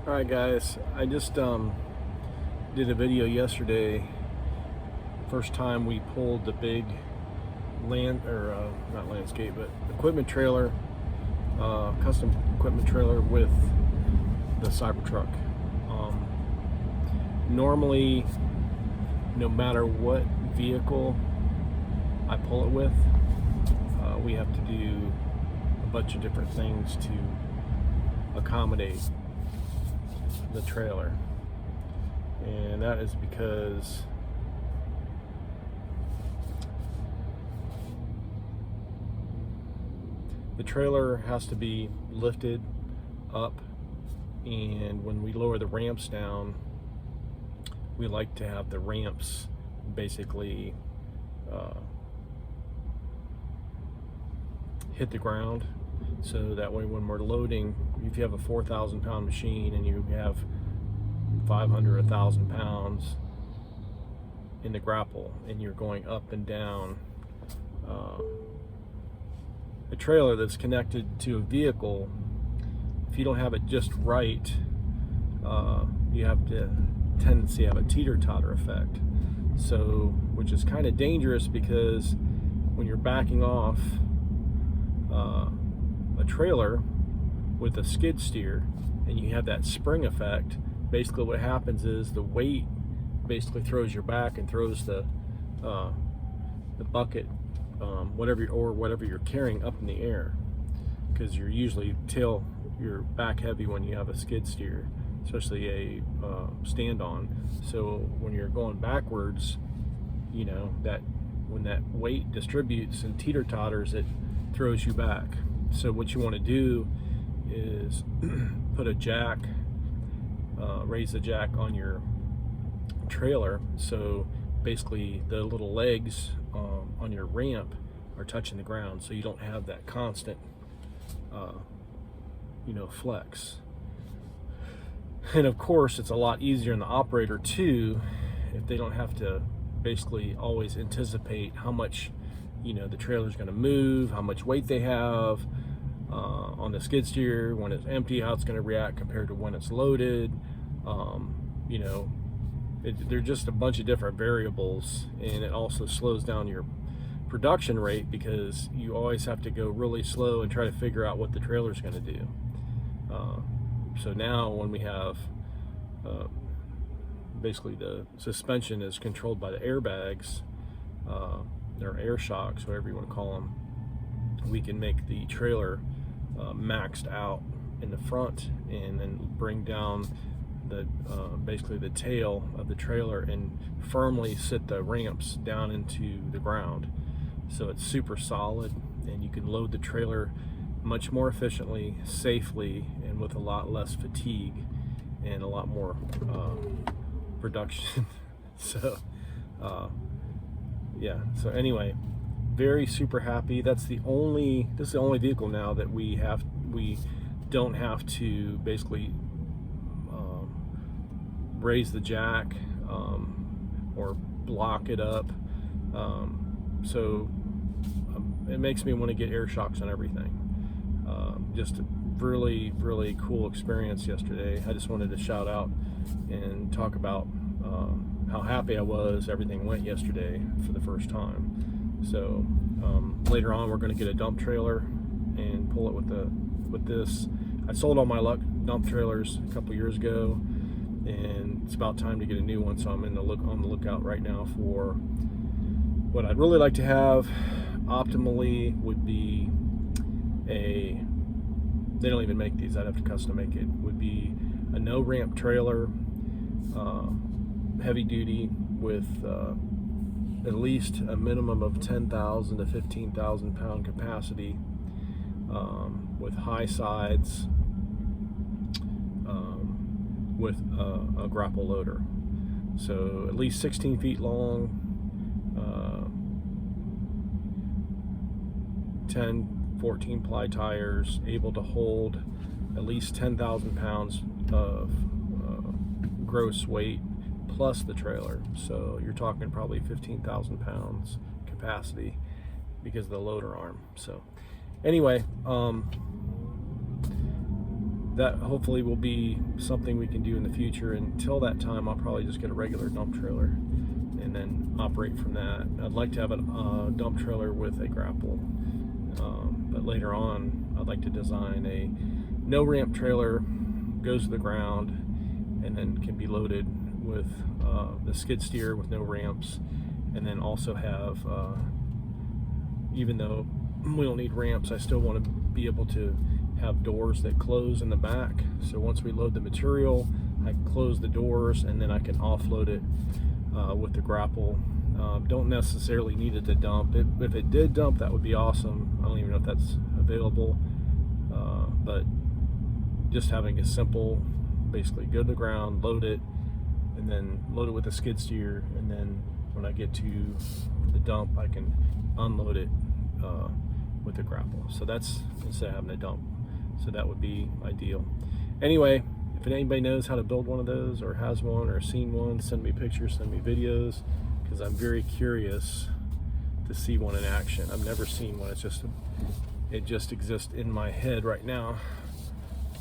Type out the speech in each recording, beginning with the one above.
Alright guys, I just did a video yesterday. First time we pulled the big not landscape, but equipment trailer, custom equipment trailer with the Cybertruck. Normally, no matter what vehicle I pull it with, we have to do a bunch of different things to accommodate the trailer, and that is because the trailer has to be lifted up, and when we lower the ramps down, we like to have the ramps basically hit the ground, so that way when we're loading, if you have a 4,000 pound machine and you have 500 1,000 pounds in the grapple and you're going up and down a trailer that's connected to a vehicle, if you don't have it just right, you have the tendency to have a teeter-totter effect, so which is kind of dangerous, because when you're backing off a trailer with a skid steer and you have that spring effect, basically what happens is the weight basically throws your back and throws the bucket, whatever you're carrying, up in the air, because you're usually you're back heavy when you have a skid steer, especially a stand-on. So when you're going backwards, you know that when that weight distributes and teeter-totters, it throws you back. So what you want to do is put a jack, raise the jack on your trailer, so basically the little legs on your ramp are touching the ground, so you don't have that constant flex. And of course, it's a lot easier on the operator too, if they don't have to basically always anticipate how much the trailer's going to move, how much weight they have on the skid steer, when it's empty, how it's going to react compared to when it's loaded. They're just a bunch of different variables, and it also slows down your production rate, because you always have to go really slow and try to figure out what the trailer's going to do. So now when we have basically the suspension is controlled by the airbags, or air shocks, whatever you want to call them, we can make the trailer maxed out in the front, and then bring down the basically the tail of the trailer and firmly sit the ramps down into the ground, so it's super solid, and you can load the trailer much more efficiently, safely, and with a lot less fatigue and a lot more production. So yeah, so anyway, very super happy. This is the only vehicle now that we don't have to basically raise the jack or block it up, so it makes me want to get air shocks on everything. Just a really cool experience yesterday. I just wanted to shout out and talk about how happy I was everything went yesterday for the first time. So later on, we're going to get a dump trailer and pull it with this. I sold all my dump trailers a couple years ago, and it's about time to get a new one, so I'm on the lookout right now for what I'd really like to have. Optimally would be they don't even make these, I'd have to custom make it, would be a no ramp trailer, heavy duty, with at least a minimum of 10,000 to 15,000 pound capacity, with high sides, with a grapple loader. So at least 16 feet long, 14 ply tires, able to hold at least 10,000 pounds of gross weight plus the trailer. So you're talking probably 15,000 pounds capacity because of the loader arm. So anyway, that hopefully will be something we can do in the future. Until that time, I'll probably just get a regular dump trailer and then operate from that. I'd like to have a dump trailer with a grapple, but later on I'd like to design a no ramp trailer, goes to the ground, and then can be loaded with the skid steer with no ramps, and then also have, even though we don't need ramps, I still want to be able to have doors that close in the back. So once we load the material, I can close the doors and then I can offload it with the grapple. Don't necessarily need it to dump. If it did dump, that would be awesome. I don't even know if that's available, but just having a simple, basically go to the ground, load it, and then load it with a skid steer, and then when I get to the dump, I can unload it with the grapple. So that's instead of having a dump. So that would be ideal. Anyway, if anybody knows how to build one of those, or has one, or seen one, send me pictures, send me videos, because I'm very curious to see one in action. I've never seen one. It just exists in my head right now,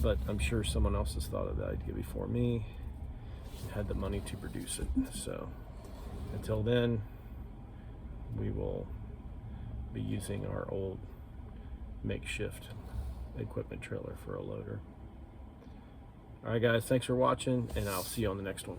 but I'm sure someone else has thought of that idea before me and had the money to produce it. So until then, we will be using our old makeshift equipment trailer for a loader. All right, guys, thanks for watching, and I'll see you on the next one.